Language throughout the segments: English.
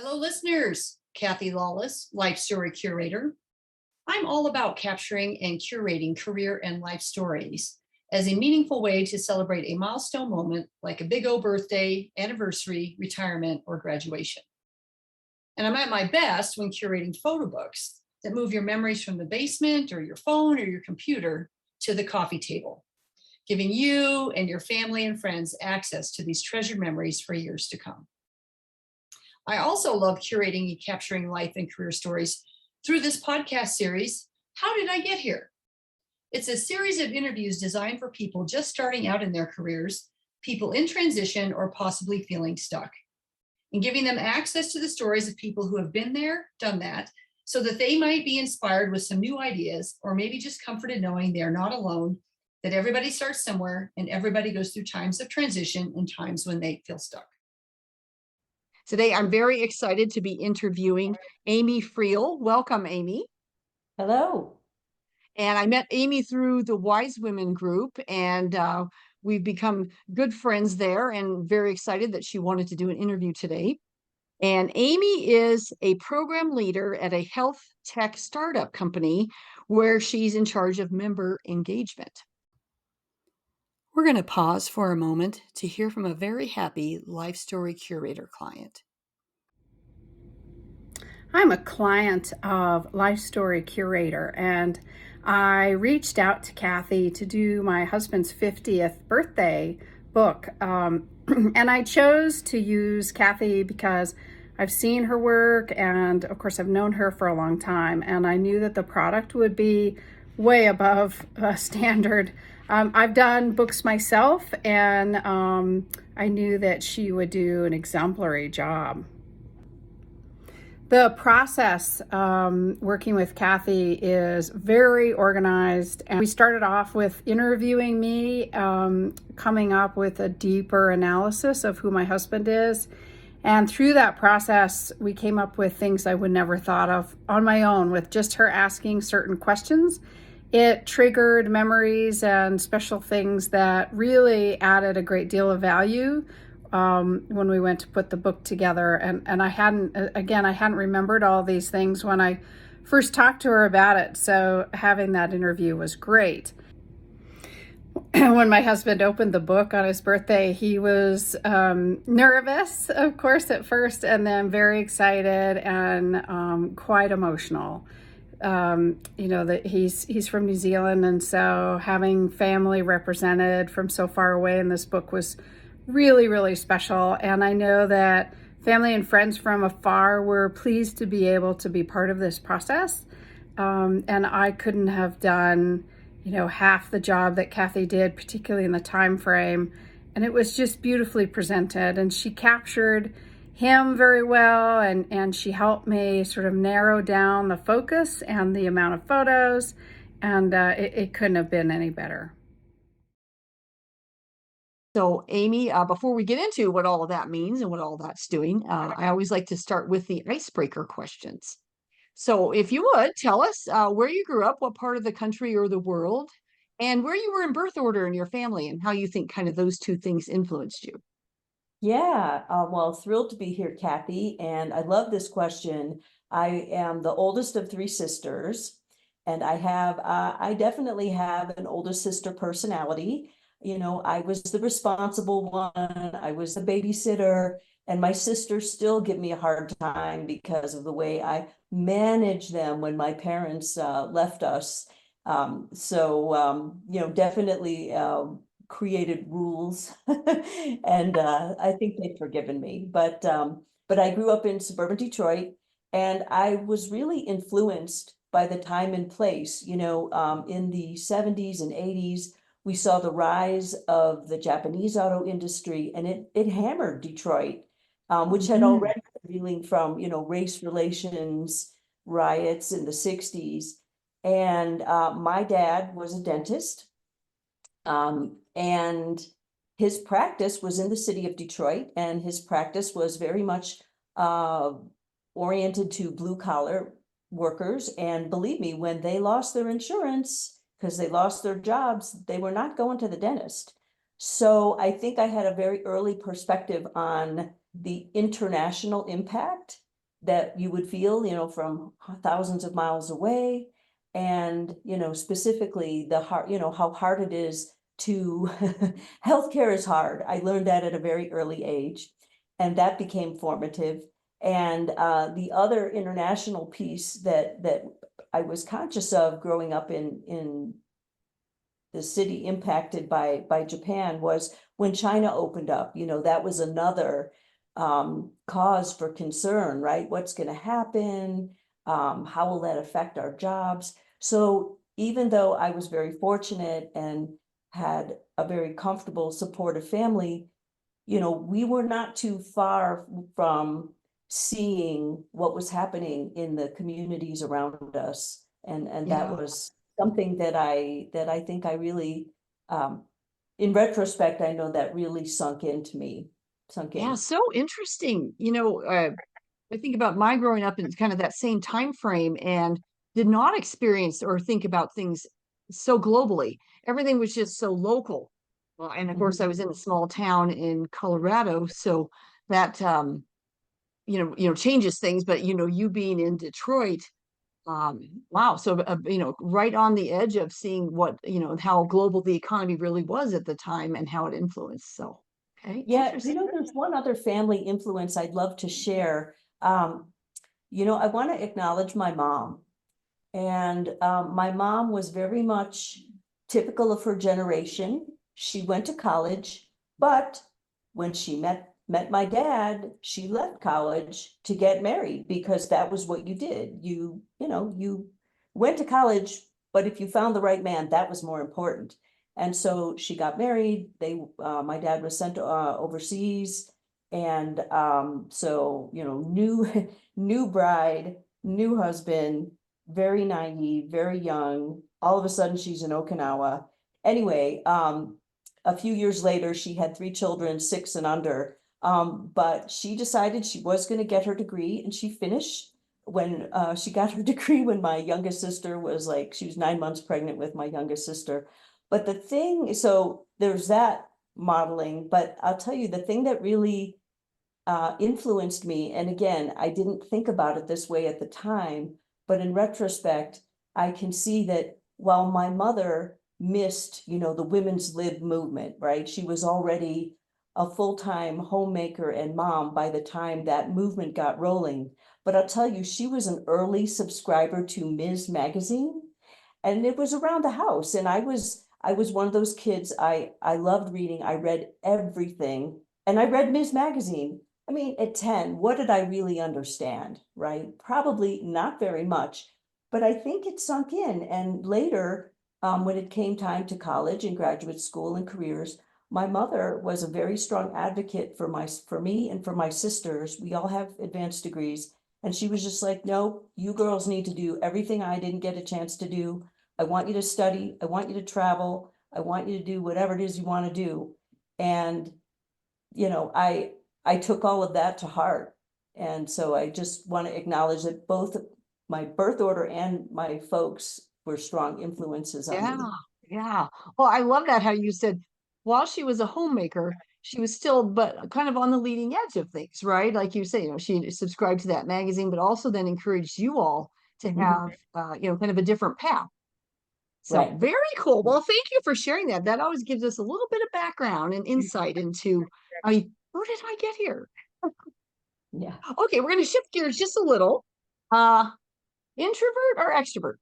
Hello, listeners. Kathy Lawless, Life Story Curator. I'm all about capturing and curating career and life stories as a meaningful way to celebrate a milestone moment like a big O birthday, anniversary, retirement, or graduation. And I'm at my best when curating photo books that move your memories from the basement or your phone or your computer to the coffee table, giving you and your family and friends access to these treasured memories for years to come. I also love curating and capturing life and career stories through this podcast series, How Did I Get Here? It's a series of interviews designed for people just starting out in their careers, people in transition, or possibly feeling stuck, and giving them access to the stories of people who have been there, done that, so that they might be inspired with some new ideas, or maybe just comforted knowing they're not alone, that everybody starts somewhere and everybody goes through times of transition and times when they feel stuck. Today, I'm very excited to be interviewing Amy Friel. Welcome, Amy. Hello. And I met Amy through the Wise Women group, and we've become good friends there, and very excited that she wanted to do an interview today. And Amy is a program leader at a health tech startup company where she's in charge of member engagement. We're going to pause for a moment to hear from a very happy Life Story Curator client. I'm a client of Life Story Curator, and I reached out to Kathy to do my husband's 50th birthday book. And I chose to use Kathy because I've seen her work, and of course, I've known her for a long time, and I knew that the product would be way above standard. I've done books myself, and I knew that she would do an exemplary job. The process working with Kathy is very organized, and we started off with interviewing me, coming up with a deeper analysis of who my husband is. And through that process, we came up with things I would never thought of on my own with just her asking certain questions. It triggered memories and special things that really added a great deal of value when we went to put the book together. And I hadn't remembered all these things when I first talked to her about it. So having that interview was great. When my husband opened the book on his birthday, he was nervous, of course, at first, and then very excited and quite emotional. That he's from New Zealand, and so having family represented from so far away in this book was really, really special. And I know that family and friends from afar were pleased to be able to be part of this process. And I couldn't have done, half the job that Kathy did, particularly in the time frame. And it was just beautifully presented. And she captured him very well, and she helped me sort of narrow down the focus and the amount of photos, and it couldn't have been any better. So, Amy, before we get into what all of that means and what all that's doing, I always like to start with the icebreaker questions. So, if you would tell us where you grew up, what part of the country or the world, and where you were in birth order in your family, and how you think kind of those two things influenced you. Yeah, well, thrilled to be here, Kathy, and I love this question. I am the oldest of three sisters, and I definitely have an older sister personality. I was the responsible one, I was the babysitter, and my sisters still give me a hard time because of the way I managed them when my parents left us. Definitely created rules and I think they've forgiven me. But I grew up in suburban Detroit, and I was really influenced by the time and place. In the 70s and 80s, we saw the rise of the Japanese auto industry, and it hammered Detroit, which had already been reeling from, race relations riots in the 60s. And my dad was a dentist. And his practice was in the city of Detroit, and his practice was very much oriented to blue collar workers. And believe me, when they lost their insurance because they lost their jobs, they were not going to the dentist. So I think I had a very early perspective on the international impact that you would feel, from thousands of miles away. And, specifically the hard, how hard it is to, healthcare is hard. I learned that at a very early age, and that became formative. And the other international piece that I was conscious of growing up in the city impacted by Japan was when China opened up. That was another cause for concern, right? What's going to happen? How will that affect our jobs? So even though I was very fortunate and had a very comfortable, supportive family, we were not too far from seeing what was happening in the communities around us. And that Yeah. was something that I think I really, in retrospect, I know that really sunk into me, sunk Yeah, in. so interesting. I think about my growing up in kind of that same time frame and did not experience or think about things so globally. Everything was just so local. Well, and of course, I was in a small town in Colorado, so that changes things. But you being in Detroit, wow. So right on the edge of seeing what how global the economy really was at the time and how it influenced. So, okay, Yeah, interesting. there's one other family influence I'd love to share. I want to acknowledge my mom. And my mom was very much typical of her generation. She went to college, but when she met my dad, she left college to get married because that was what you did. You went to college, but if you found the right man, that was more important. And so she got married. My dad was sent overseas, and so new new bride, new husband, very naive, very young. All of a sudden, she's in Okinawa. Anyway, a few years later, she had 3 children, 6 and under. But she decided she was going to get her degree, and she finished when she got her degree when my youngest sister was she was 9 months pregnant with my youngest sister. But so there's that modeling. But I'll tell you, the thing that really influenced me, and again, I didn't think about it this way at the time, but in retrospect, I can see that while my mother missed, the women's lib movement, right? She was already a full-time homemaker and mom by the time that movement got rolling. But I'll tell you, she was an early subscriber to Ms. Magazine, and it was around the house. And I was one of those kids. I loved reading. I read everything, and I read Ms. Magazine. I mean, at 10, what did I really understand, right? Probably not very much, but I think it sunk in. And later, when it came time to college and graduate school and careers, my mother was a very strong advocate for me and for my sisters. We all have advanced degrees. And she was just like, no, you girls need to do everything I didn't get a chance to do. I want you to study. I want you to travel. I want you to do whatever it is you want to do. And, I took all of that to heart. And so I just want to acknowledge that both my birth order and my folks were strong influences on Yeah, me. yeah. Well, I love that how you said while she was a homemaker, she was still but kind of on the leading edge of things, right? Like you say, she subscribed to that magazine, but also then encouraged you all to Mhm. have kind of a different path. So Right. very cool. Well, thank you for sharing that. That always gives us a little bit of background and insight into, where did I get here? Yeah. Okay, we're going to shift gears just a little. Uh, Introvert or extrovert?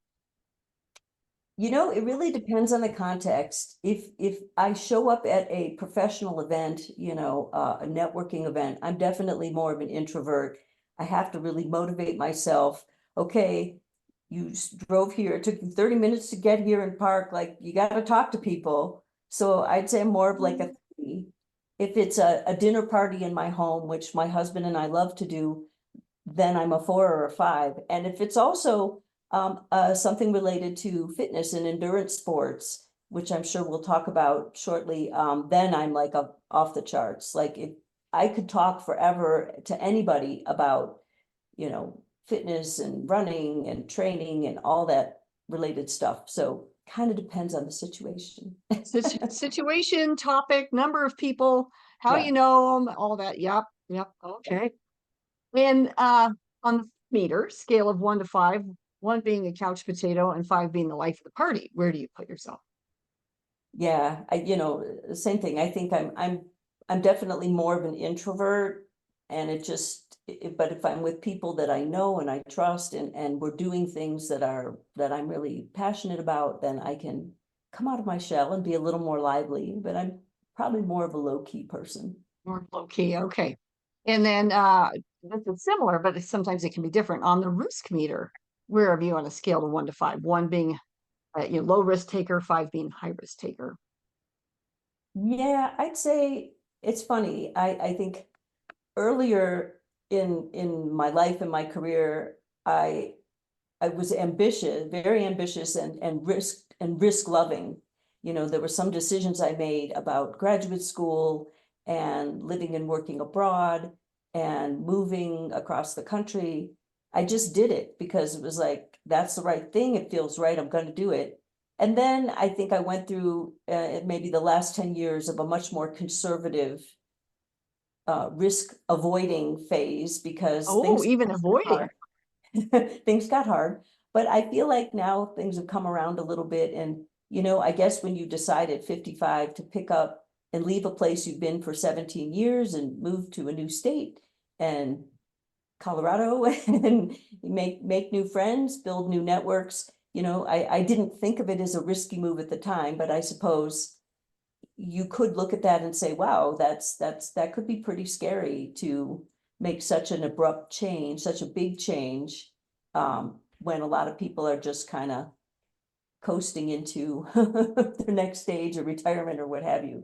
It really depends on the context. If I show up at a professional event, a networking event, I'm definitely more of an introvert. I have to really motivate myself. Okay, you drove here, it took you 30 minutes to get here and park, like you got to talk to people. So I'd say I'm more of like a 3. If it's a dinner party in my home, which my husband and I love to do, then I'm a 4 or a 5. And if it's also something related to fitness and endurance sports, which I'm sure we'll talk about shortly, then I'm like off the charts. Like if I could talk forever to anybody about, fitness and running and training and all that related stuff. So kind of depends on the situation. Situation, topic, number of people, how Yeah. you know them, all that. Yep, yep. Okay. And On the meter scale of 1 to 5, 1 being a couch potato and 5 being the life of the party, where do you put yourself? Yeah, same thing. I think I'm definitely more of an introvert, and but if I'm with people that I know and I trust, and we're doing things that I'm really passionate about, then I can come out of my shell and be a little more lively. But I'm probably more of a low key person. More low key, okay. And then this is similar, but sometimes it can be different. On the risk meter, where are you on a scale of 1 to 5? 1 being low risk taker, 5 being high risk taker. Yeah, I'd say it's funny. I think earlier in my life and my career, I was ambitious, very ambitious, and risk loving. There were some decisions I made about graduate school and living and working abroad and moving across the country. I just did it because it was like, that's the right thing. It feels right. I'm going to do it. And then I think I went through maybe the last 10 years of a much more conservative risk avoiding phase because Oh, things even got avoiding. hard. Things got hard, but I feel like now things have come around a little bit. And, I guess when you decide at 55 to pick up and leave a place you've been for 17 years and move to a new state and Colorado and make new friends, build new networks, I didn't think of it as a risky move at the time, but I suppose you could look at that and say, wow, that could be pretty scary to make such an abrupt change, such a big change, when a lot of people are just kind of coasting into their next stage of retirement or what have you.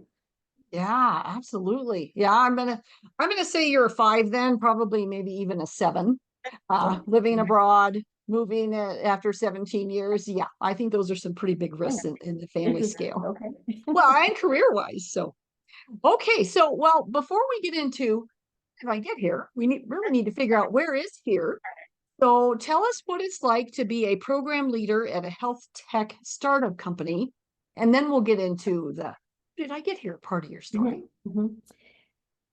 Yeah, absolutely. Yeah, I'm gonna say you're a 5 then, probably maybe even a 7. Yeah. Living abroad, moving after 17 years. Yeah, I think those are some pretty big risks in the family Interesting. scale. Okay. Well, and career wise. So, okay. So, well, before we get into if I get here, really need to figure out where is here. So, tell us what it's like to be a program leader at a health tech startup company, and then we'll get into the did I get here part of your story. Mhm.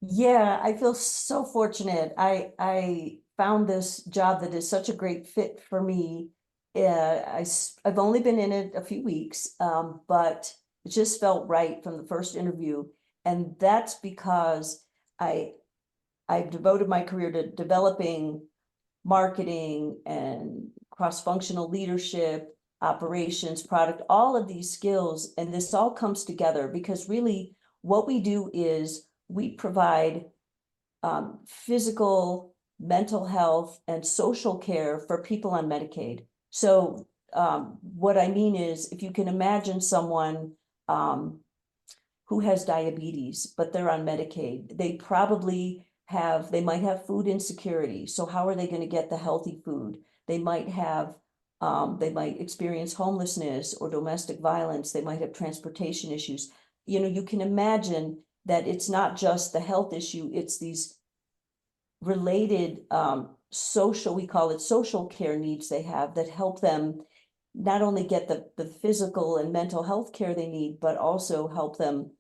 Yeah, I feel so fortunate. I found this job that is such a great fit for me. I've only been in it a few weeks, but it just felt right from the first interview, and that's because I I've devoted my career to developing marketing and cross-functional leadership, operations, product, all of these skills. And this all comes together because really what we do is we provide physical, mental health, and social care for people on Medicaid. So what I mean is if you can imagine someone um, who has diabetes, but they're on Medicaid, they might have food insecurity. So how are they going to get the healthy food? They might experience homelessness or domestic violence. They might have transportation issues. You can imagine that it's not just the health issue, it's these related we call it social care needs they have that help them not only get the physical and mental health care they need, but also help them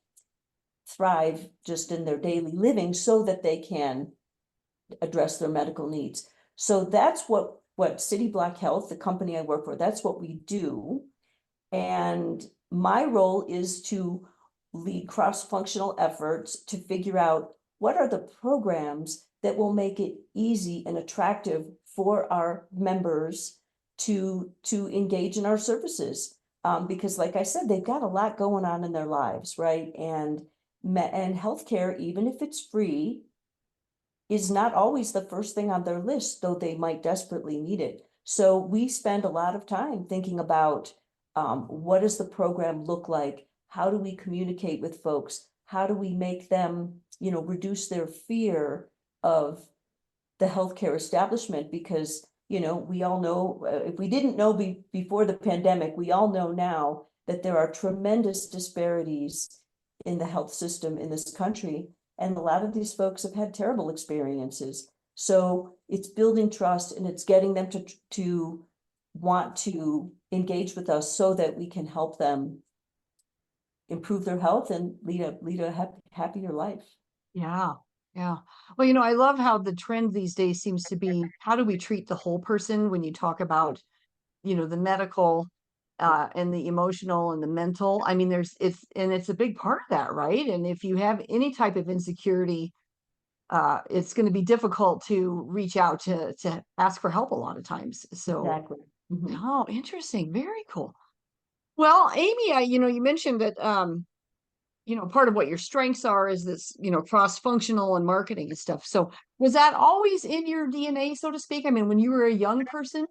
thrive just in their daily living so that they can address their medical needs. So that's what City Block Health, the company I work for, that's what we do. And my role is to lead cross-functional efforts to figure out what are the programs that will make it easy and attractive for our members to engage in our services. Because like I said, they've got a lot going on in their lives, right? And healthcare, even if it's free, is not always the first thing on their list, though they might desperately need it. So we spend a lot of time thinking about what does the program look like? How do we communicate with folks? How do we make them, reduce their fear of the healthcare establishment? Because, we all know, if we didn't know before the pandemic, we all know now that there are tremendous disparities in the health system in this country. And a lot of these folks have had terrible experiences. So it's building trust and it's getting them to want to engage with us so that we can help them improve their health and lead a happier life. Yeah. Yeah. Well, I love how the trend these days seems to be, how do we treat the whole person when you talk about, the medical and the emotional and the mental. I mean, it's a big part of that, right? And if you have any type of insecurity, it's going to be difficult to reach out to ask for help a lot of times. So, Exactly. Mhm. oh, interesting. Very cool. Well, Amy, you mentioned that part of what your strengths are is this, cross-functional and marketing and stuff. So was that always in your DNA, so to speak? I mean, when you were a young person,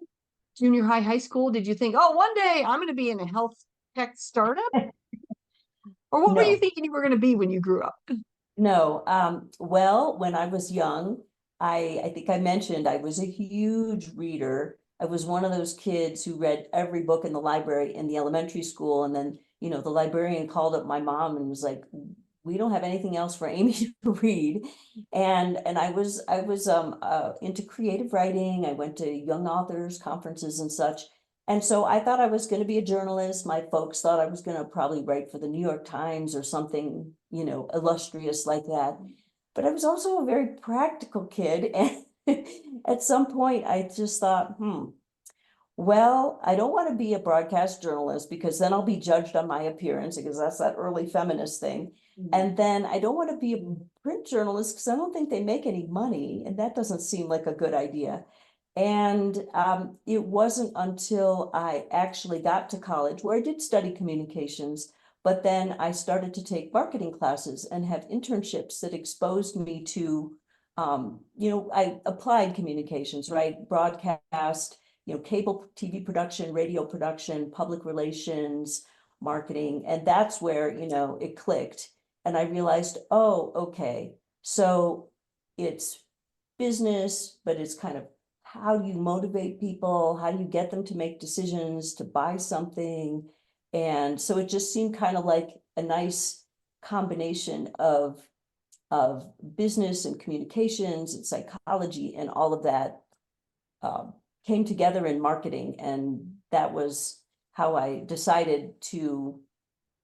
junior high, high school, did you think, oh, one day I'm going to be in a health tech startup? Or what were you No. thinking you were going to be when you grew up? No, well, when I was young, I think I mentioned I was a huge reader. I was one of those kids who read every book in the library in the elementary school. And then, the librarian called up my mom and was like, we don't have anything else for Amy to read. And I was into creative writing. I went to young authors conferences and such. And so I thought I was going to be a journalist. My folks thought I was going to probably write for the New York Times or something, illustrious like that. But I was also a very practical kid. And at some point, I just thought, well, I don't want to be a broadcast journalist because then I'll be judged on my appearance because that's that early feminist thing. And then I don't want to be a print journalist because I don't think they make any money. And that doesn't seem like a good idea. And it wasn't until I actually got to college where I did study communications, but then I started to take marketing classes and have internships that exposed me to, I applied communications, right? Broadcast, cable TV production, radio production, public relations, marketing. And that's where, it clicked. And I realized, oh, okay, so it's business, but it's kind of how do you motivate people? How do you get them to make decisions to buy something? And so it just seemed kind of like a nice combination of business and communications and psychology and all of that came together in marketing. And that was how I decided to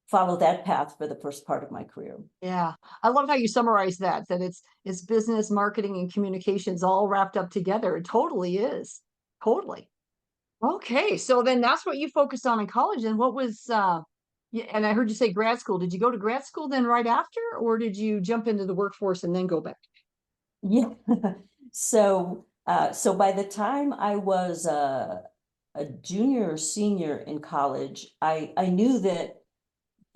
follow that path for the first part of my career. Yeah. I love how you summarize that it's business, marketing, and communications all wrapped up together. It totally is. Totally. Okay. So then that's what you focused on in college. And what was yeah, and I heard you say grad school. Did you go to grad school then right after, or did you jump into the workforce and then go back? Yeah. So by the time I was a junior or senior in college, I knew that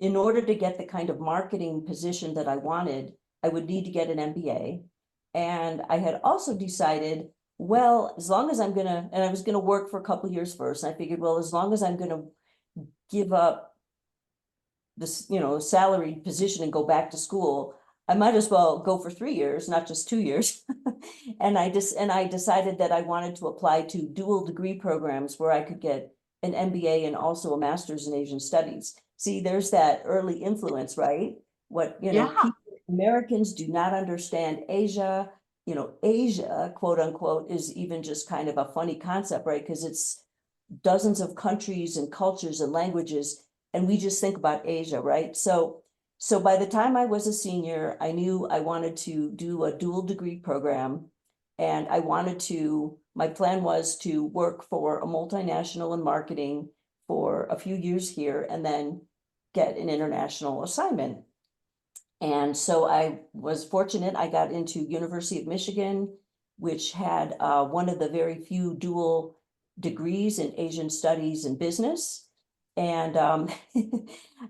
in order to get the kind of marketing position that I wanted, I would need to get an MBA. And I had also decided, well, as long as and I was gonna work for a couple of years first, and I figured, well, as long as I'm gonna give up this, salaried position and go back to school, I might as well go for 3 years, not just 2 years. And I decided that I wanted to apply to dual degree programs where I could get an MBA and also a master's in Asian studies. See, there's that early influence, right? What, Yeah. Americans do not understand Asia. Asia, quote unquote, is even just kind of a funny concept, right? Because it's dozens of countries and cultures and languages, and we just think about Asia, right? So by the time I was a senior, I knew I wanted to do a dual degree program, and my plan was to work for a multinational in marketing for a few years here and then get an international assignment. And so I was fortunate, I got into University of Michigan, which had one of the very few dual degrees in Asian studies and business. And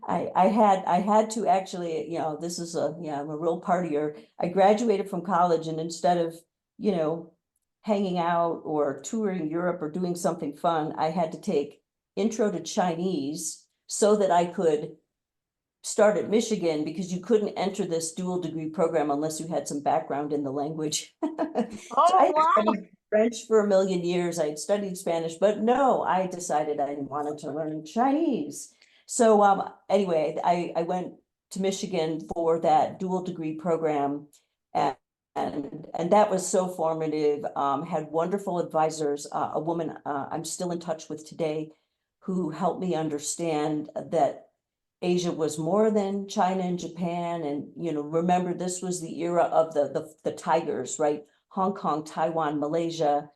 I had to actually, this is I'm a real partier. I graduated from college, and instead of, hanging out or touring Europe or doing something fun, I had to take Intro to Chinese so that I could start at Michigan, because you couldn't enter this dual degree program unless you had some background in the language. So I Oh, had wow. studied French for a million years. I had studied Spanish, but no, I decided I wanted to learn Chinese. So anyway, I went to Michigan for that dual degree program, and and that was so formative. Had wonderful advisors, a woman I'm still in touch with today, who helped me understand that Asia was more than China and Japan. And, you know, remember, this was the era of the tigers, right? Hong Kong, Taiwan, Malaysia,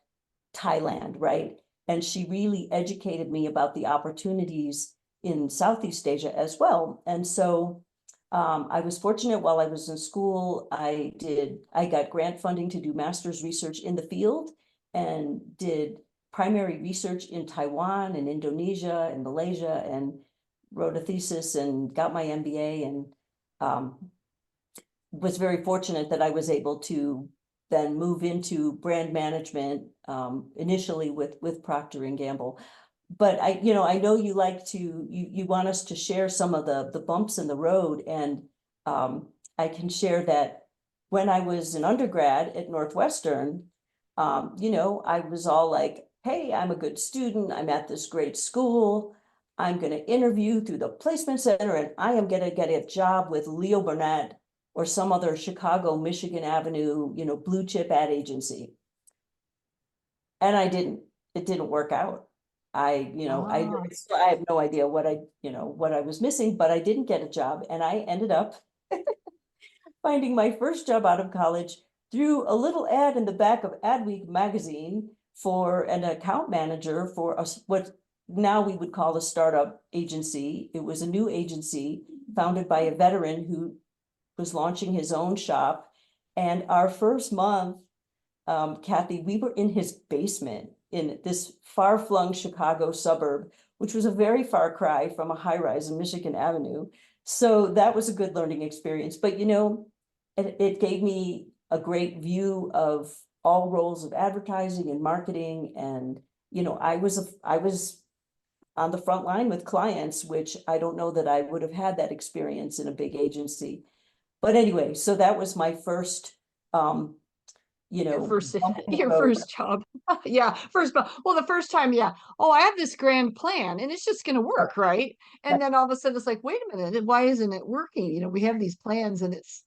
Thailand, right? And she really educated me about the opportunities in Southeast Asia as well. And so I was fortunate while I was in school, I got grant funding to do master's research in the field and did primary research in Taiwan and Indonesia and Malaysia, and wrote a thesis and got my MBA, and was very fortunate that I was able to then move into brand management, initially with Procter and Gamble. But I know you like to, you want us to share some of the bumps in the road, and I can share that when I was an undergrad at Northwestern, I was all like, hey, I'm a good student, I'm at this great school, I'm going to interview through the placement center, and I am going to get a job with Leo Burnett or some other Chicago, Michigan Avenue, blue chip ad agency. And I didn't. It didn't work out. I have no idea what I was missing, but I didn't get a job, and I ended up finding my first job out of college through a little ad in the back of Adweek magazine for an account manager for what now we would call a startup agency. It was a new agency founded by a veteran who was launching his own shop. And our first month, Kathy, we were in his basement in this far-flung Chicago suburb, which was a very far cry from a high-rise in Michigan Avenue. So that was a good learning experience. But it gave me a great view of all roles of advertising and marketing. And I was on the front line with clients, which I don't know that I would have had that experience in a big agency. But anyway, so that was my first Your first, bump in the your road. first job. Yeah, well, the first time, yeah. Oh, I have this grand plan and it's just going to work, right? And then all of a sudden it's like, wait a minute, why isn't it working? We have these plans and it's,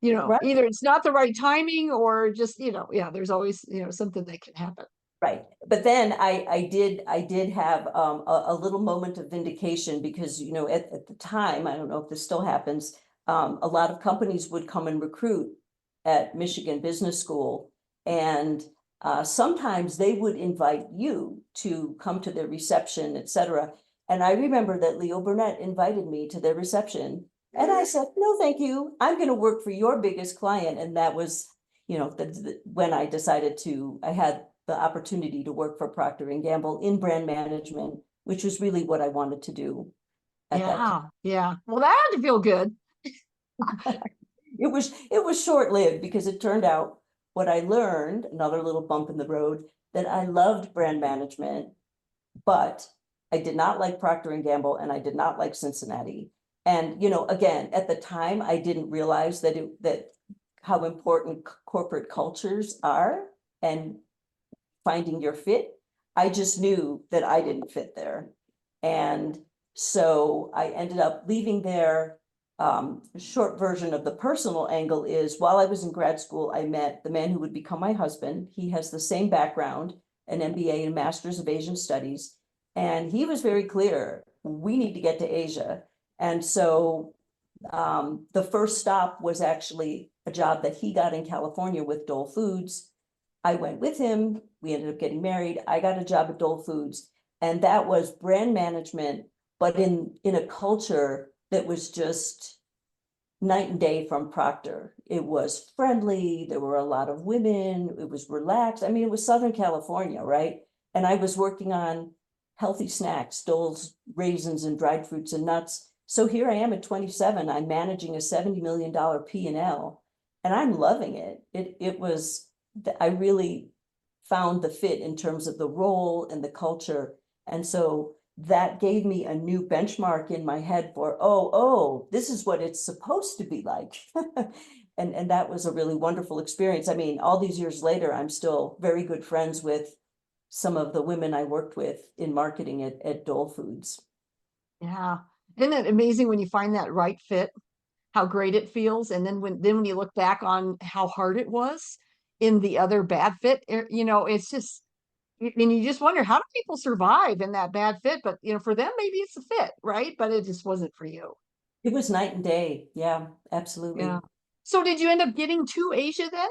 Right. either it's not the right timing or just, yeah, there's always, something that can happen. Right. But then I did have a little moment of vindication, because, at the time, I don't know if this still happens, a lot of companies would come and recruit at Michigan Business School. And sometimes they would invite you to come to their reception, et cetera. And I remember that Leo Burnett invited me to their reception. And I said, no, thank you. I'm going to work for your biggest client. And that was, when I decided I had the opportunity to work for Procter and Gamble in brand management, which was really what I wanted to do at that time. Yeah. Well, that had to feel good. It was short-lived, because it turned out what I learned, another little bump in the road, that I loved brand management, but I did not like Procter and Gamble, and I did not like Cincinnati. And again, at the time, I didn't realize that how important corporate cultures are and finding your fit. I just knew that I didn't fit there. And so I ended up leaving there. Short version of the personal angle is, while I was in grad school, I met the man who would become my husband. He has the same background, an MBA and Master's of Asian Studies. And he was very clear, we need to get to Asia. And so the first stop was actually a job that he got in California with Dole Foods. I went with him. We ended up getting married. I got a job at Dole Foods, and that was brand management, but in a culture that was just night and day from Procter. It was friendly. There were a lot of women. It was relaxed. I mean, it was Southern California, right? And I was working on healthy snacks, Dole's raisins and dried fruits and nuts. So here I am at 27. I'm managing a $70 million P&L, and I'm loving it. It was, I really found the fit in terms of the role and the culture. And so that gave me a new benchmark in my head for, this is what it's supposed to be like. And that was a really wonderful experience. I mean, all these years later, I'm still very good friends with some of the women I worked with in marketing at Dole Foods. Yeah. Isn't it amazing when you find that right fit, how great it feels? And then when you look back on how hard it was in the other bad fit, it's just, and you just wonder, how do people survive in that bad fit? But for them, maybe it's a fit, right? But it just wasn't for you. It was night and day. Yeah, Yeah. absolutely. So did you end up getting to Asia then?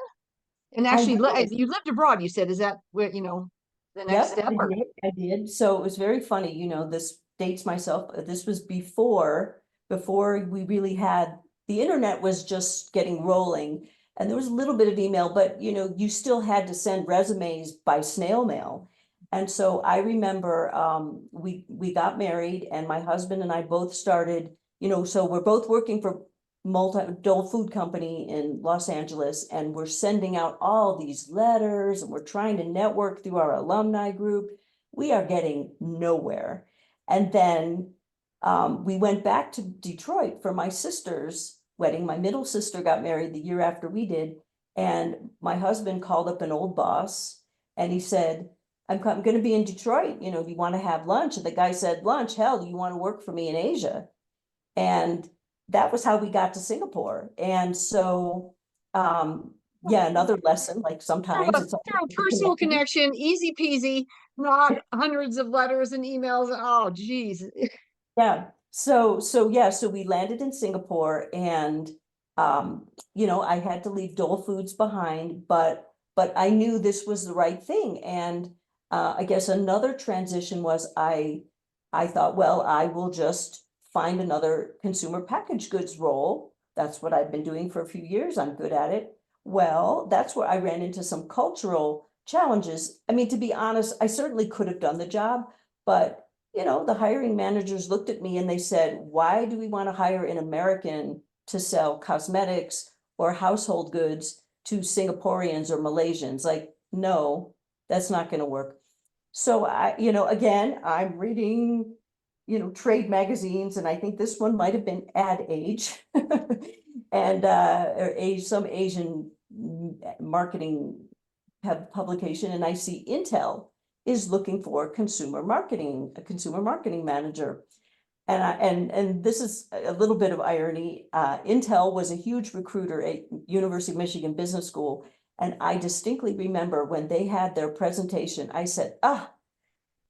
And I actually, did. you lived abroad, you said. Is that where, the next Yep, step? I Or did. I did. So it was very funny, this dates myself. This was before we really had the internet was just getting rolling. And there was a little bit of email, but you still had to send resumes by snail mail. And so I remember we got married and my husband and I both started, so we're both working for Dole Food Company in Los Angeles, and we're sending out all these letters and we're trying to network through our alumni group. We are getting nowhere. And then we went back to Detroit for my sister's wedding. My middle sister got married the year after we did. And my husband called up an old boss and he said, I'm going to be in Detroit. Do you want to have lunch? And the guy said, lunch, hell, do you want to work for me in Asia? And that was how we got to Singapore. And so, yeah, another lesson, like sometimes it's all through a personal connecting. connection, easy peasy, not hundreds of letters and emails. Oh, geez. Yeah. So yeah, so we landed in Singapore and I had to leave Dole Foods behind, but I knew this was the right thing. And I guess another transition was I thought, well, I will just find another consumer packaged goods role. That's what I've been doing for a few years. I'm good at it. Well, that's where I ran into some cultural challenges. I mean, to be honest, I certainly could have done the job, but the hiring managers looked at me and they said, why do we want to hire an American to sell cosmetics or household goods to Singaporeans or Malaysians? Like, no, that's not going to work. So again, I'm reading, trade magazines, and I think this one might have been Ad Age and or age, some Asian marketing publication, and I see Intel is looking for a consumer marketing manager. And this is a little bit of irony. Intel was a huge recruiter at University of Michigan Business School. And I distinctly remember when they had their presentation, I said, I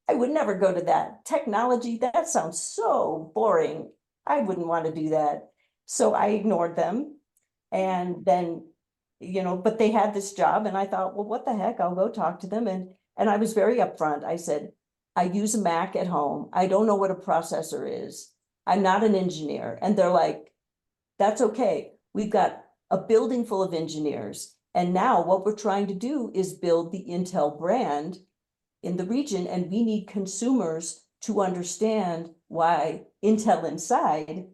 would never go to that. Technology, that sounds so boring. I wouldn't want to do that. So I ignored them. And then, but they had this job and I thought, well, what the heck? I'll go talk to them. And I was very upfront. I said, I use a Mac at home. I don't know what a processor is. I'm not an engineer. And they're like, that's okay. We've got a building full of engineers. And now what we're trying to do is build the Intel brand in the region. And we need consumers to understand why Intel Inside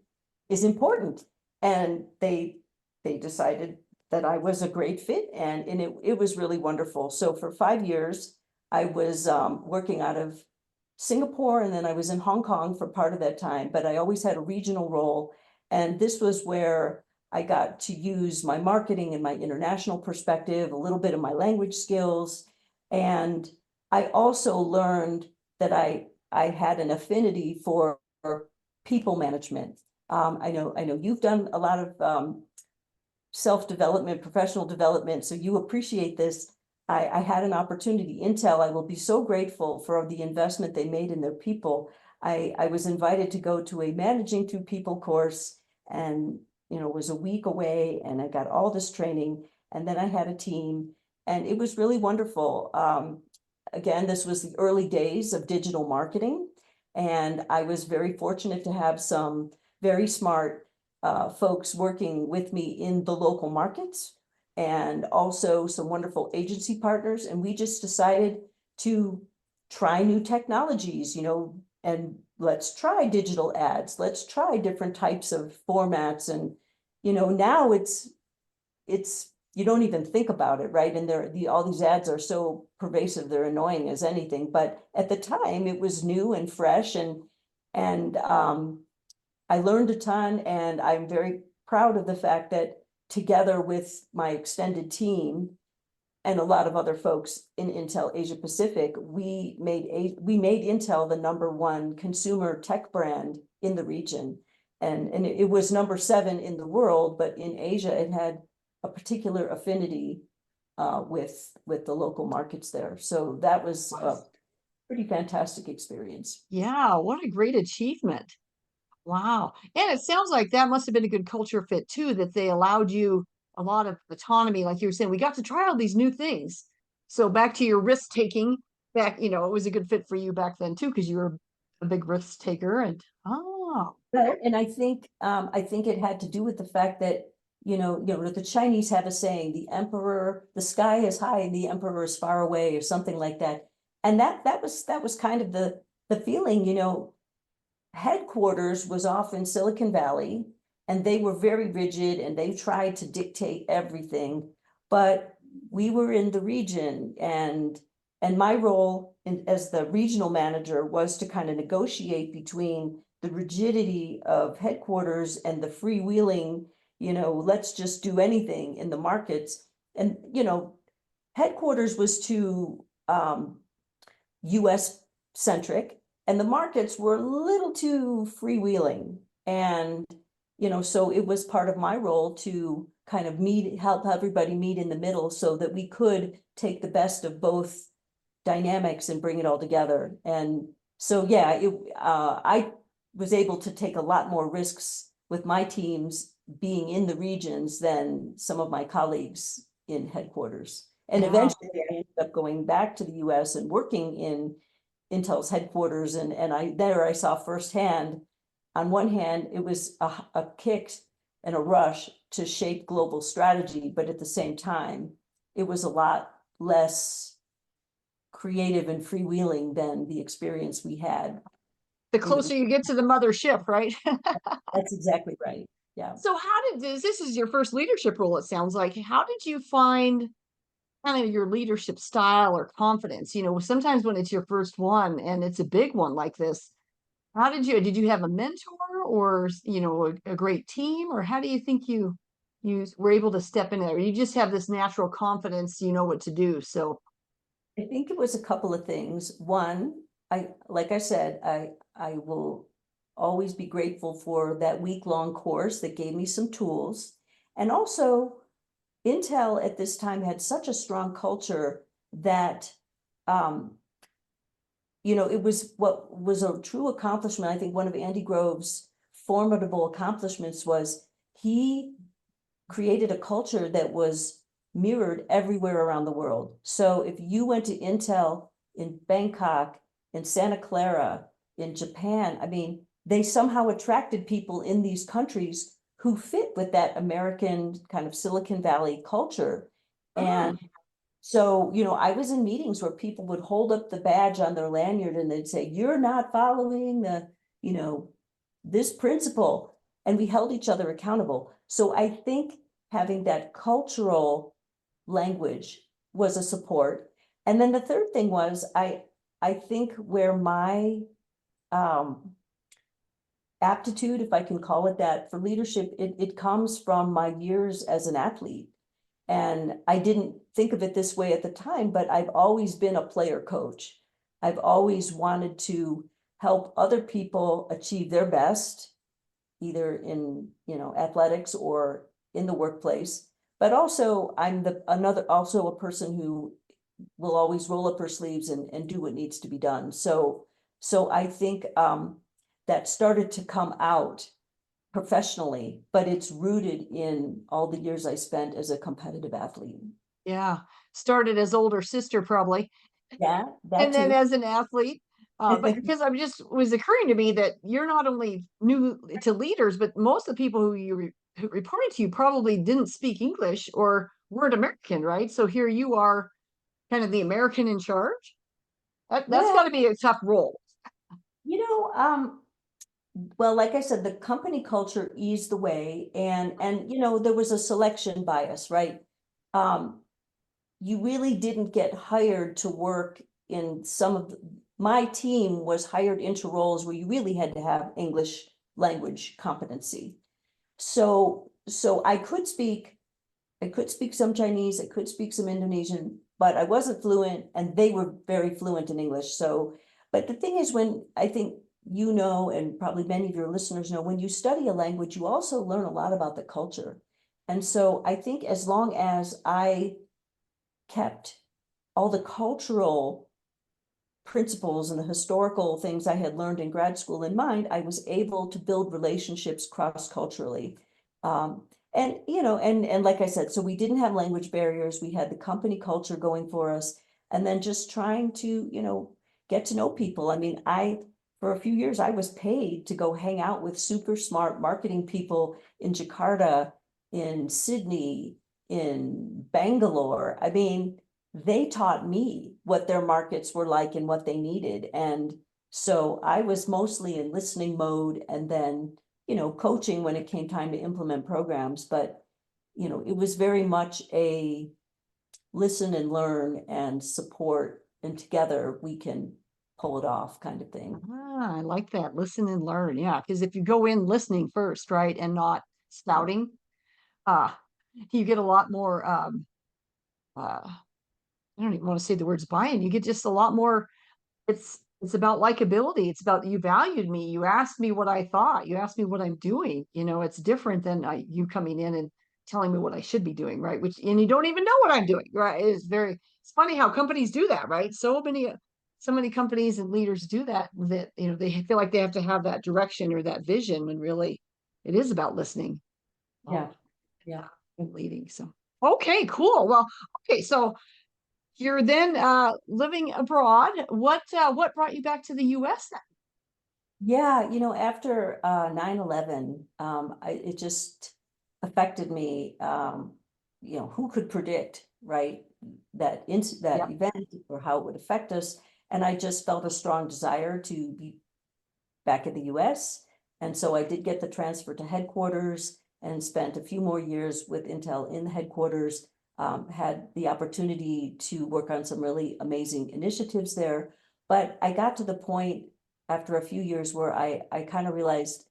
is important. And they decided that I was a great fit, and it was really wonderful. So for 5 years, I was working out of Singapore, and then I was in Hong Kong for part of that time, but I always had a regional role. And this was where I got to use my marketing and my international perspective, a little bit of my language skills. And I also learned that I had an affinity for people management. I know you've done a lot of self-development, professional development, so you appreciate this. I had an opportunity. Intel, I will be so grateful for the investment they made in their people. I was invited to go to a managing through people course, and it was a week away, and I got all this training, and then I had a team, and it was really wonderful. Again, this was the early days of digital marketing, and I was very fortunate to have some very smart folks working with me in the local markets, and also some wonderful agency partners. And we just decided to try new technologies, and let's try digital ads. Let's try different types of formats. And, now it's, you don't even think about it, right? And all these ads are so pervasive, they're annoying as anything. But at the time it was new and fresh, and I learned a ton, and I'm very proud of the fact that together with my extended team and a lot of other folks in Intel Asia Pacific, we made Intel the #1 consumer tech brand in the region. And it was #7 in the world, but in Asia, it had a particular affinity with the local markets there. So that was a pretty fantastic experience. Yeah, what a great achievement. Wow. And it sounds like that must have been a good culture fit too, that they allowed you a lot of autonomy. Like you were saying, we got to try all these new things. So back to your risk taking, back, it was a good fit for you back then too, because you were a big risk taker. And oh, Right. And I think it had to do with the fact that, the Chinese have a saying, the sky is high and the emperor is far away, or something like that. And that was kind of the feeling, headquarters was off in Silicon Valley, and they were very rigid and they tried to dictate everything. But we were in the region, and my role as the regional manager was to kind of negotiate between the rigidity of headquarters and the freewheeling, let's just do anything in the markets. And, headquarters was too US centric, and the markets were a little too freewheeling. And, so it was part of my role to kind of help everybody meet in the middle so that we could take the best of both dynamics and bring it all together. And so, yeah, I was able to take a lot more risks with my teams being in the regions than some of my colleagues in headquarters. And yeah. eventually I ended up going back to the US and working in Intel's headquarters. And I saw firsthand, on one hand, it was a kick and a rush to shape global strategy, but at the same time, it was a lot less creative and freewheeling than the experience we had. The closer you get to the mothership, right? That's exactly right. Yeah. So how did this is your first leadership role, it sounds like. How did you find kind of your leadership style or confidence? Sometimes when it's your first one and it's a big one like this, how did you have a mentor, or a great team, or how do you think you were able to step in there? You just have this natural confidence, you know what to do. So I think it was a couple of things. One, like I said, I will always be grateful for that week-long course that gave me some tools. And also, Intel at this time had such a strong culture that, it was what was a true accomplishment. I think one of Andy Grove's formidable accomplishments was he created a culture that was mirrored everywhere around the world. So if you went to Intel in Bangkok, in Santa Clara, in Japan, I mean, they somehow attracted people in these countries who fit with that American kind of Silicon Valley culture. And so, I was in meetings where people would hold up the badge on their lanyard and they'd say, you're not following this principle. And we held each other accountable. So I think having that cultural language was a support. And then the third thing was, I think where my aptitude, if I can call it that, for leadership, it comes from my years as an athlete. And I didn't think of it this way at the time, but I've always been a player coach. I've always wanted to help other people achieve their best, either in, athletics or in the workplace. But also I'm also a person who will always roll up her sleeves and do what needs to be done. So I think that started to come out professionally, but it's rooted in all the years I spent as a competitive athlete. yeah, started as older sister probably, Yeah, that and then too. as an athlete. But because I'm just was occurring to me that you're not only new to leaders, but most of the people who reported to you probably didn't speak English or weren't American, right? So here you are, kind of the American in charge. That's got Well, to be a tough role. Well, like I said, the company culture eased the way, and there was a selection bias, right? You really didn't get hired to work in my team was hired into roles where you really had to have English language competency. So I could speak some Chinese, I could speak some Indonesian, but I wasn't fluent, and they were very fluent in English. So, but the thing is, when I think and probably many of your listeners know, when you study a language, you also learn a lot about the culture. And so I think as long as I kept all the cultural principles and the historical things I had learned in grad school in mind, I was able to build relationships cross-culturally. And, you know, and like I said, so we didn't have language barriers. We had the company culture going for us. And then just trying to, you know, get to know people. I mean, for a few years, I was paid to go hang out with super smart marketing people in Jakarta, in Sydney, in Bangalore. I mean, they taught me what their markets were like and what they needed. And so I was mostly in listening mode and then, you know, coaching when it came time to implement programs. But, you know, it was very much a listen and learn and support, and together we can pull it off kind of thing. Ah, I like that. Listen and learn. Yeah, because if you go in listening first, right, and not spouting, uh, you get a lot more I don't even want to say the words buy-in. You get just a lot more. It's about likability. It's about you valued me. You asked me what I thought. You asked me what I'm doing. You know, it's different than you coming in and telling me what I should be doing, right? Which and you don't even know what I'm doing, right? It's funny how companies do that, right? So many companies and leaders do that, that you know they feel like they have to have that direction or that vision when really it is about listening. Yeah. Yeah. And leading. So okay, cool. Well, okay, so you're then living abroad. What brought you back to the US then? Yeah, you know, after 9/11, it just affected me. You know, who could predict, right, that Yeah. event or how it would affect us? And I just felt a strong desire to be back in the US. And so I did get the transfer to headquarters and spent a few more years with Intel in the headquarters. Had the opportunity to work on some really amazing initiatives there. But I got to the point after a few years where I kind of realized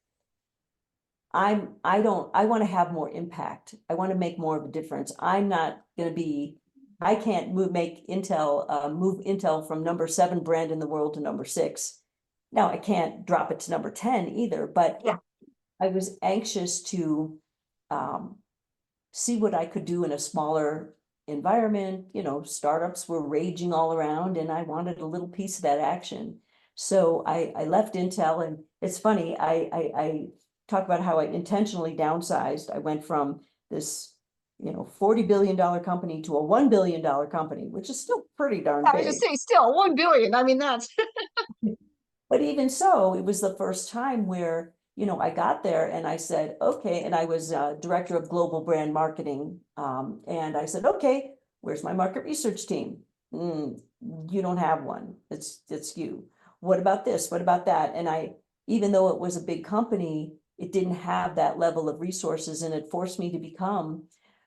I want to have more impact. I want to make more of a difference. I'm not going to be, I can't move Intel from number 7 brand in the world to number 6. Now I can't drop it to number 10 either, but Yeah. I was anxious to see what I could do in a smaller environment. You know, startups were raging all around and I wanted a little piece of that action. So I left Intel, and it's funny, I talk about how I intentionally downsized. I went from this, you know, $40 billion company to a $1 billion company, which is still pretty darn I was just big. saying, still 1 billion. I mean, that's But even so, it was the first time where, you know, I got there and I said, okay, and I was director of global brand marketing. And I said, okay, where's my market research team? You don't have one. It's you. What about this? What about that? And even though it was a big company, it didn't have that level of resources, and it forced me to become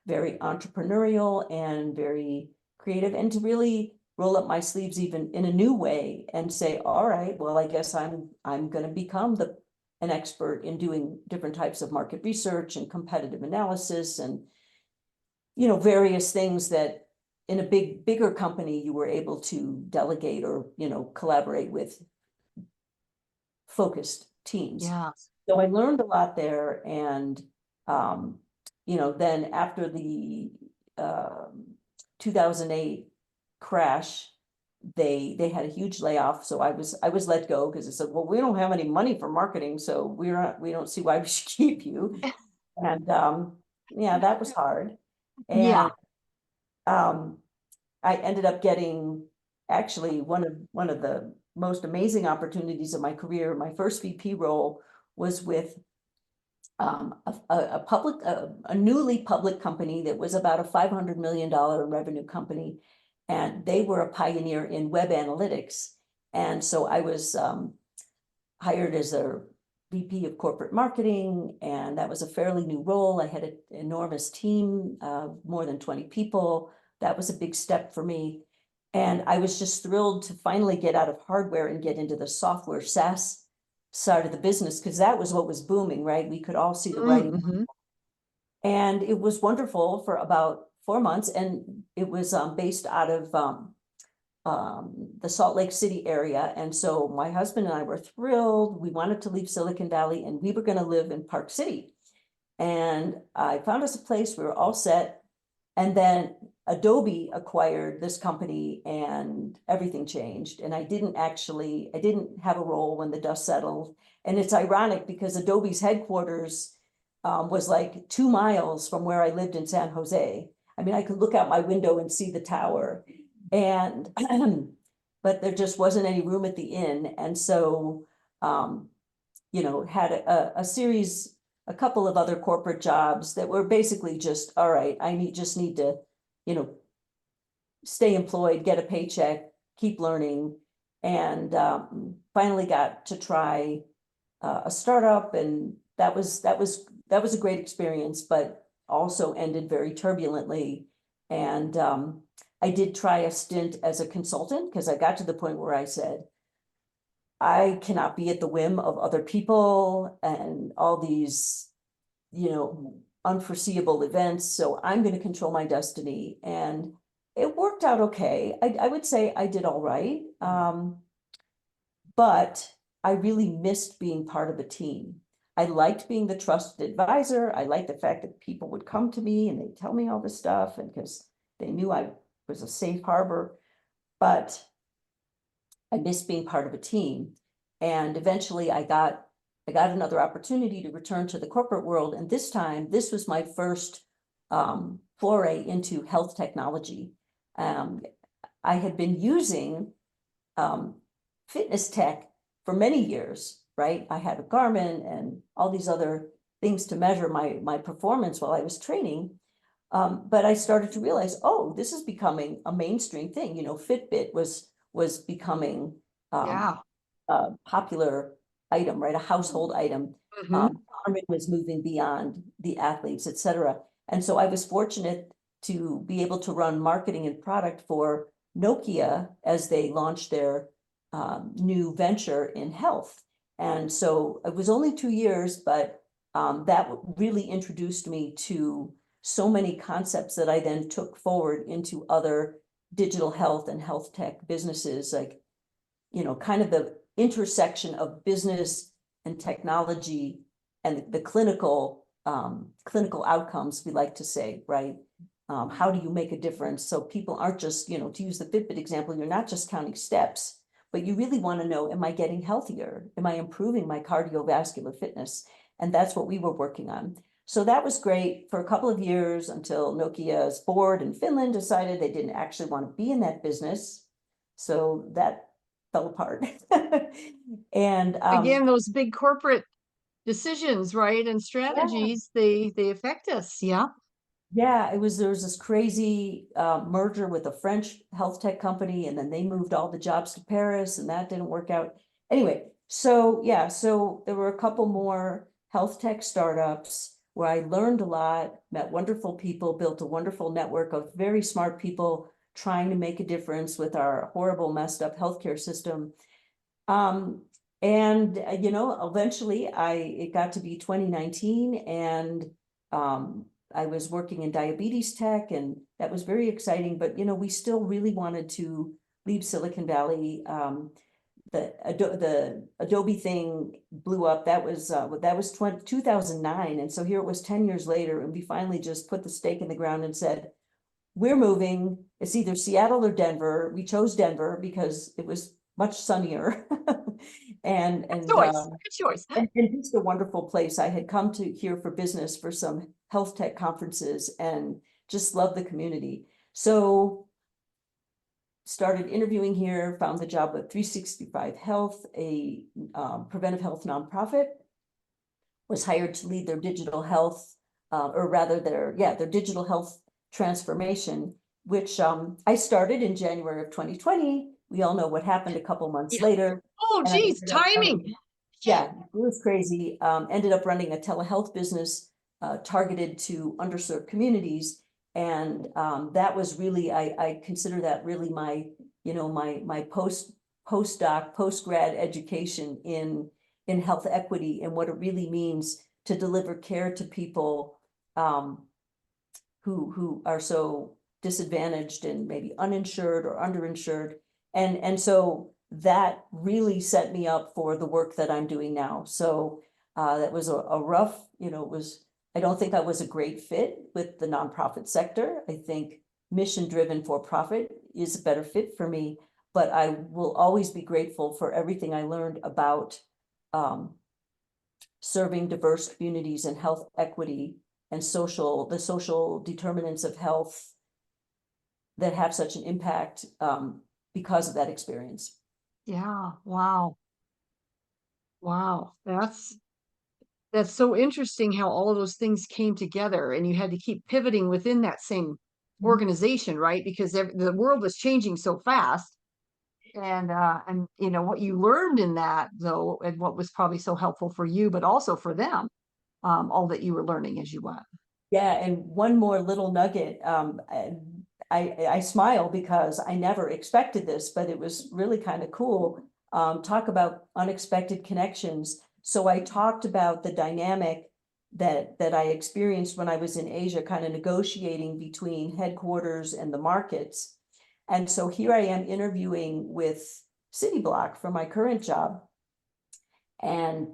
very entrepreneurial and very creative, and to really roll up my sleeves even in a new way and say, all right, well, I guess I'm going to become an expert in doing different types of market research and competitive analysis, and, you know, various things that in a bigger company you were able to delegate or, you know, collaborate with focused teams. yeah. So I learned a lot there. And, you know, then after the 2008 crash, they had a huge layoff. So I was let go because they said, well, we don't have any money for marketing, so we don't see why we should keep you. And yeah, that was hard. Yeah. And I ended up getting actually one of the most amazing opportunities of my career. My first VP role was with a newly public company that was about a $500 million revenue company, and they were a pioneer in web analytics. And so I was hired as a VP of corporate marketing, and that was a fairly new role. I had an enormous team, more than 20 people. That was a big step for me. And I was just thrilled to finally get out of hardware and get into the software SaaS side of the business, because that was what was booming, right? We could all see the writing. Mm-hmm. And it was wonderful for about 4 months. And it was based out of the Salt Lake City area. And so my husband and I were thrilled. We wanted to leave Silicon Valley and we were going to live in Park City. And I found us a place. We were all set. And then Adobe acquired this company and everything changed. And I didn't have a role when the dust settled. And it's ironic because Adobe's headquarters was like 2 miles from where I lived in San Jose. I mean, I could look out my window and see the tower. And but there just wasn't any room at the inn. And so, had a couple of other corporate jobs that were basically just, all right, just need to, stay employed, get a paycheck, keep learning. And finally got to try a startup, and that was a great experience, but also ended very turbulently. And I did try a stint as a consultant because I got to the point where I said, I cannot be at the whim of other people and all these, unforeseeable events. So I'm going to control my destiny. And it worked out okay. I would say I did all right. But I really missed being part of a team. I liked being the trusted advisor. I liked the fact that people would come to me and they'd tell me all this stuff, and because they knew I was a safe harbor. But I missed being part of a team. And eventually I got another opportunity to return to the corporate world. And this time, this was my first foray into health technology. I had been using fitness tech for many years, right? I had a Garmin and all these other things to measure my performance while I was training. But I started to realize, oh, this is becoming a mainstream thing. Fitbit was becoming Yeah. a popular item, right? A household item. Mhm. Garmin was moving beyond the athletes, et cetera. And so I was fortunate to be able to run marketing and product for Nokia as they launched their new venture in health. And so it was only 2 years, but that really introduced me to so many concepts that I then took forward into other digital health and health tech businesses, like, kind of the intersection of business and technology and the clinical outcomes, we like to say, right? How do you make a difference? So people aren't just, to use the Fitbit example, you're not just counting steps, but you really want to know, am I getting healthier? Am I improving my cardiovascular fitness? And that's what we were working on. So that was great for a couple of years until Nokia's board in Finland decided they didn't actually want to be in that business. So that fell apart. And Again, those big corporate decisions, right? And strategies, they affect us. Yeah. yeah, there was this crazy merger with a French health tech company, and then they moved all the jobs to Paris, and that didn't work out. Anyway, so yeah, so there were a couple more health tech startups where I learned a lot, met wonderful people, built a wonderful network of very smart people trying to make a difference with our horrible, messed up healthcare system. And eventually it got to be 2019, and I was working in diabetes tech, and that was very exciting. But we still really wanted to leave Silicon Valley. The Adobe thing blew up. That was 2009, and so here it was 10 years later, and we finally just put the stake in the ground and said, we're moving. It's either Seattle or Denver. We chose Denver because it was much sunnier. and Good choice. and just a wonderful place. I had come to here for business for some health tech conferences and just loved the community. So started interviewing here, found the job at 365 Health, a preventive health nonprofit, was hired to lead their digital health, or rather their digital health transformation, which I started in January of 2020. We all know what happened a couple months Yeah. later. Oh, geez, timing. Yeah, it was crazy. Ended up running a telehealth business targeted to underserved communities. And that was really, I consider that really my, my postdoc, post-grad education in health equity and what it really means to deliver care to people who are so disadvantaged and maybe uninsured or underinsured. And so that really set me up for the work that I'm doing now. So that was a rough, it was I don't think I was a great fit with the nonprofit sector. I think mission-driven for-profit is a better fit for me, but I will always be grateful for everything I learned about serving diverse communities and health equity and the social determinants of health that have such an impact because of that experience. Yeah. Wow. Wow. That's so interesting how all of those things came together and you had to keep pivoting within that same organization, right? Because the world was changing so fast. And you know what you learned in that though, and what was probably so helpful for you, but also for them, all that you were learning as you went. Yeah, and one more little nugget. I smile because I never expected this, but it was really kind of cool. Talk about unexpected connections. So I talked about the dynamic that I experienced when I was in Asia, kind of negotiating between headquarters and the markets. And so here I am interviewing with City Block for my current job. And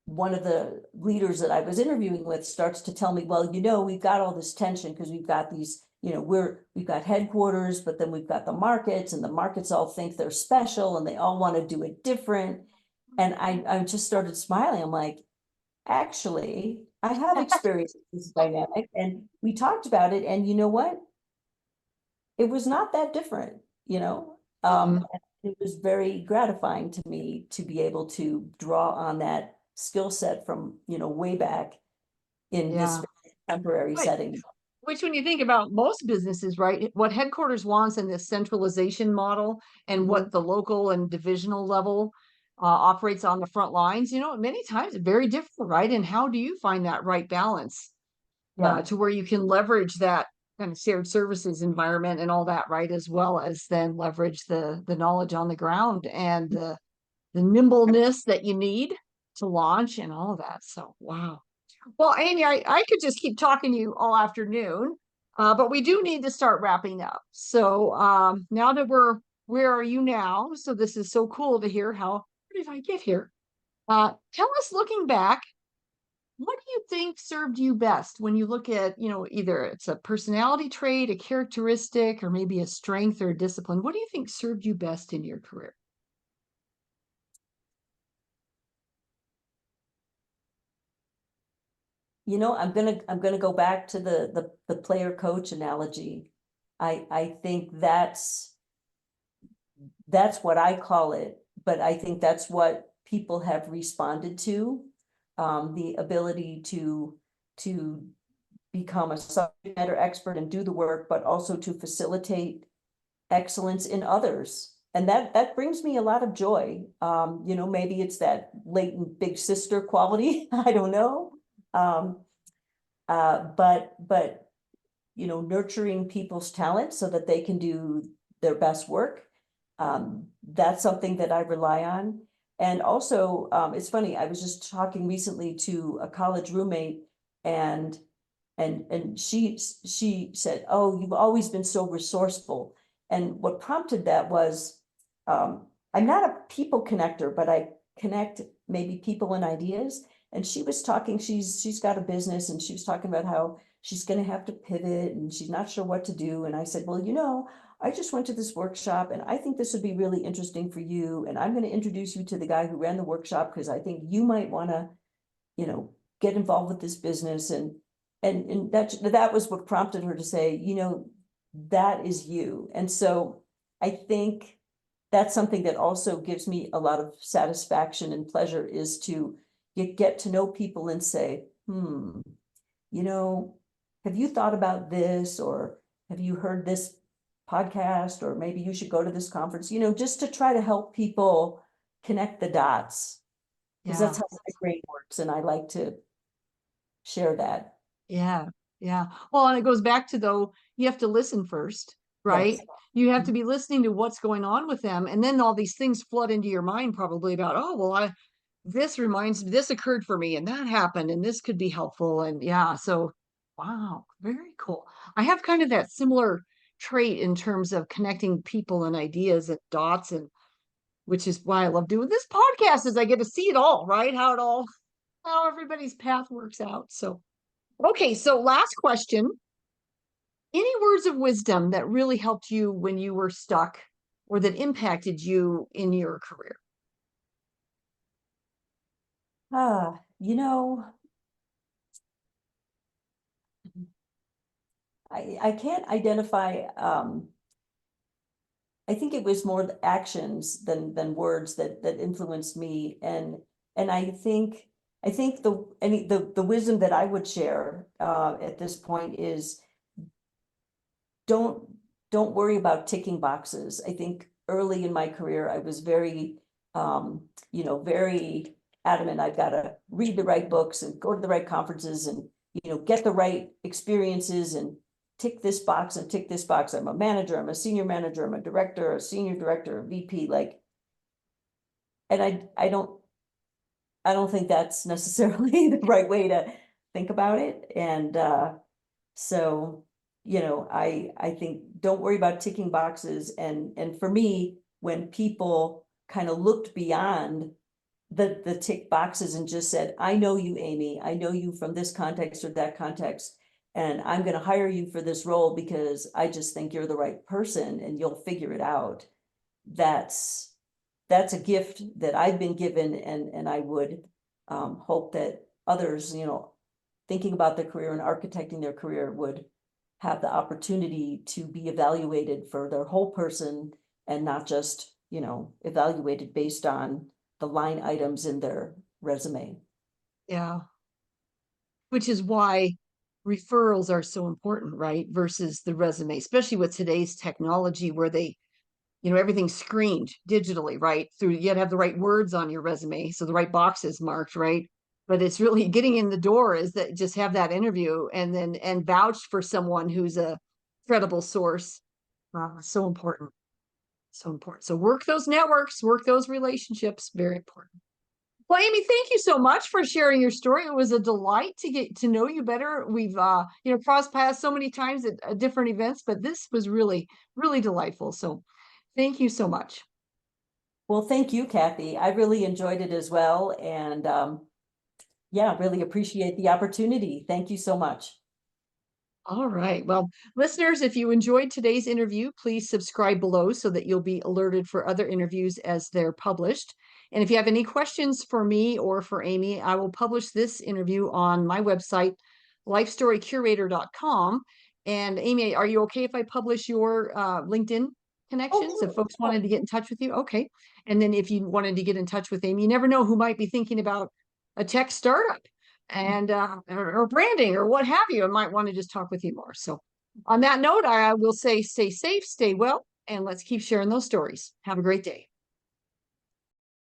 one of the leaders that I was interviewing with starts to tell me, well, you know, we've got all this tension because we've got these, you know, we've got headquarters, but then we've got the markets, and the markets all think they're special and they all want to do it different. And I just started smiling. I'm like, actually, I have experienced this dynamic, and we talked about it. And you know what? It was not that different, you know. It was very gratifying to me to be able to draw on that skill set from, you know, way back in this Yeah. temporary Right. setting. Which, when you think about most businesses, right, what headquarters wants in this centralization model and what the local and divisional level operates on the front lines, you know, many times very different, right? And how do you find that right balance Yeah. to where you can leverage that kind of shared services environment and all that, right? As well as then leverage the knowledge on the ground and the nimbleness that you need to launch and all of that. So, wow. Well, Amy, I could just keep talking to you all afternoon, but we do need to start wrapping up. So now that where are you now? So this is so cool to hear how, where did I get here? Tell us, looking back, what do you think served you best when you look at, you know, either it's a personality trait, a characteristic, or maybe a strength or a discipline? What do you think served you best in your career? You know, I'm gonna go back to the player coach analogy. I think that's what I call it, but I think that's what people have responded to. The ability to become a subject matter expert and do the work, but also to facilitate excellence in others. And that brings me a lot of joy. You know, maybe it's that latent big sister quality. I don't know. But you know, nurturing people's talent so that they can do their best work. That's something that I rely on. And also, it's funny, I was just talking recently to a college roommate, and she said, oh, you've always been so resourceful. And what prompted that was, I'm not a people connector, but I connect maybe people and ideas. And she was talking, she's got a business, and she was talking about how she's going to have to pivot and she's not sure what to do. And I said, well, you know, I just went to this workshop and I think this would be really interesting for you. And I'm going to introduce you to the guy who ran the workshop because I think you might want to, you know, get involved with this business. And that was what prompted her to say, you know, that is you. And so I think that's something that also gives me a lot of satisfaction and pleasure, is to get to know people and say, you know, have you thought about this, or have you heard this podcast, or maybe you should go to this conference, you know, just to try to help people connect the dots, because that's how my brain works, and I like to share that. Yeah, yeah. Well, and it goes back to, though, you have to listen first, right? Yes. You have to be listening to what's going on with them, and then all these things flood into your mind probably about, oh, well, this occurred for me and that happened and this could be helpful. And yeah, so wow, very cool. I have kind of that similar trait in terms of connecting people and ideas and dots, and which is why I love doing this podcast, is I get to see it all, right? How everybody's path works out. So Okay, so last question. Any words of wisdom that really helped you when you were stuck or that impacted you in your career? You know, I can't identify, I think it was more the actions than words that influenced me. And I think the wisdom that I would share at this point is don't don't worry about ticking boxes. I think early in my career, I was very very adamant. I've got to read the right books and go to the right conferences and get the right experiences and tick this box and tick this box. I'm a manager, I'm a senior manager, I'm a director, a senior director, a VP, like, and I don't think that's necessarily the right way to think about it. And so, I think don't worry about ticking boxes. And for me, when people kind of looked beyond the tick boxes and just said, I know you, Amy, I know you from this context or that context, and I'm going to hire you for this role because I just think you're the right person and you'll figure it out. That's a gift that I've been given, and I would hope that others, thinking about their career and architecting their career would have the opportunity to be evaluated for their whole person and not just, evaluated based on the line items in their resume. Yeah. Which is why referrals are so important, right? Versus the resume, especially with today's technology where everything's screened digitally, right? Through you gotta have the right words on your resume, so the right box is marked, right? But it's really getting in the door is that just have that interview and vouch for someone who's a credible source. So important. So important. So work those networks, work those relationships, very important. Well, Amy, thank you so much for sharing your story. It was a delight to get to know you better. We've crossed paths so many times at different events, but this was really, really delightful. So thank you so much. Well, thank you, Kathy. I really enjoyed it as well. And yeah, really appreciate the opportunity. Thank you so much. All right. Well, listeners, if you enjoyed today's interview, please subscribe below so that you'll be alerted for other interviews as they're published. And if you have any questions for me or for Amy, I will publish this interview on my website, lifestorycurator.com. And Amy, are you okay if I publish your LinkedIn connections if folks wanted to get in touch with you? Okay. And then if you wanted to get in touch with Amy, you never know who might be thinking about a tech startup and or branding or what have you. I might want to just talk with you more. So on that note, I will say stay safe, stay well, and let's keep sharing those stories. Have a great day.